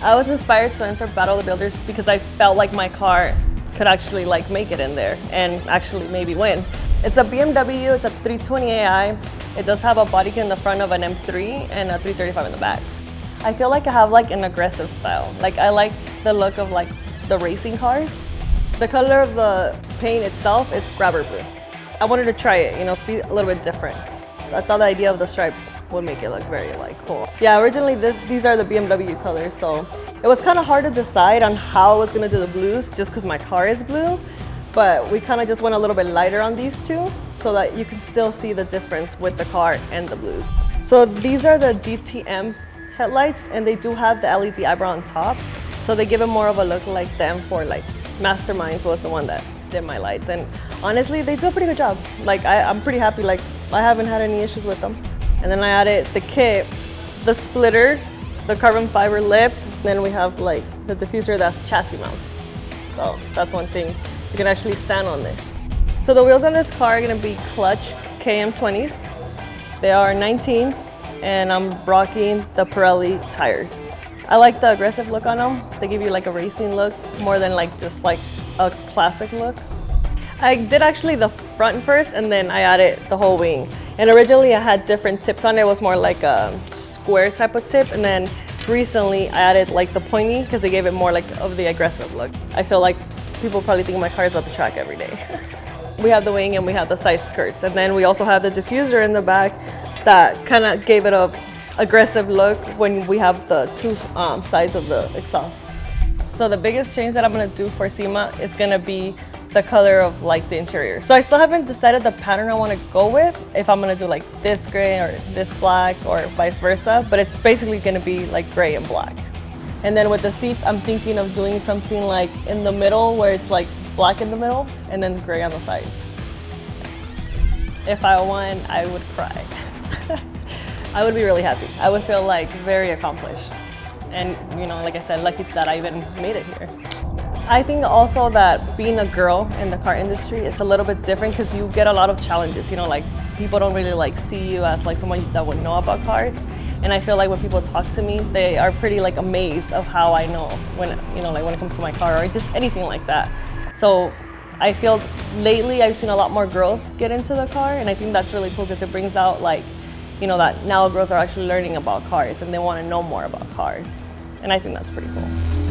I was inspired to enter Battle of the Builders because I felt like my car could actually like make it in there and actually maybe win. It's a BMW, it's a 320ai. It does have a body kit in the front of an M3 and a 335 in the back. I feel like I have like an aggressive style. Like I like the look of like the racing cars. The color of the paint itself is grabber blue. I wanted to try it, you know, be a little bit different. I thought the idea of the stripes would make it look very like cool. Yeah, originally these are the BMW colors, so it was kind of hard to decide on how I was gonna do the blues just because my car is blue, but we kind of just went a little bit lighter on these two so that you can still see the difference with the car and the blues. So these are the DTM headlights, and they do have the LED eyebrow on top, so they give it more of a look like the M4 lights. Masterminds was the one that did my lights, and honestly they do a pretty good job. Like I'm pretty happy. Like I haven't had any issues with them. And then I added the kit, the splitter, the carbon fiber lip, then we have like the diffuser that's chassis mount. So that's one thing, you can actually stand on this. So the wheels on this car are gonna be Klutch KM20s. They are 19s, and I'm rocking the Pirelli tires. I like the aggressive look on them. They give you like a racing look more than like just like a classic look. I did actually the front first, and then I added the whole wing. And originally I had different tips on it. It was more like a square type of tip, and then recently I added like the pointy because they gave it more like of the aggressive look. I feel like people probably think my car is about the track every day. We have the wing and we have the side skirts, and then we also have the diffuser in the back that kind of gave it a aggressive look when we have the two sides of the exhaust. So the biggest change that I'm gonna do for SEMA is gonna be the color of like the interior. So I still haven't decided the pattern I want to go with, if I'm gonna do like this gray or this black or vice versa, but it's basically gonna be like gray and black. And then with the seats, I'm thinking of doing something like in the middle where it's like black in the middle and then gray on the sides. If I won, I would cry. I would be really happy. I would feel like very accomplished. And you know, like I said, lucky that I even made it here. I think also that being a girl in the car industry is a little bit different because you get a lot of challenges. You know, like people don't really like see you as like someone that would know about cars. And I feel like when people talk to me, they are pretty like amazed of how I know when, you know, like when it comes to my car or just anything like that. So I feel lately I've seen a lot more girls get into the car, and I think that's really cool because it brings out like, you know, that now girls are actually learning about cars and they want to know more about cars. And I think that's pretty cool.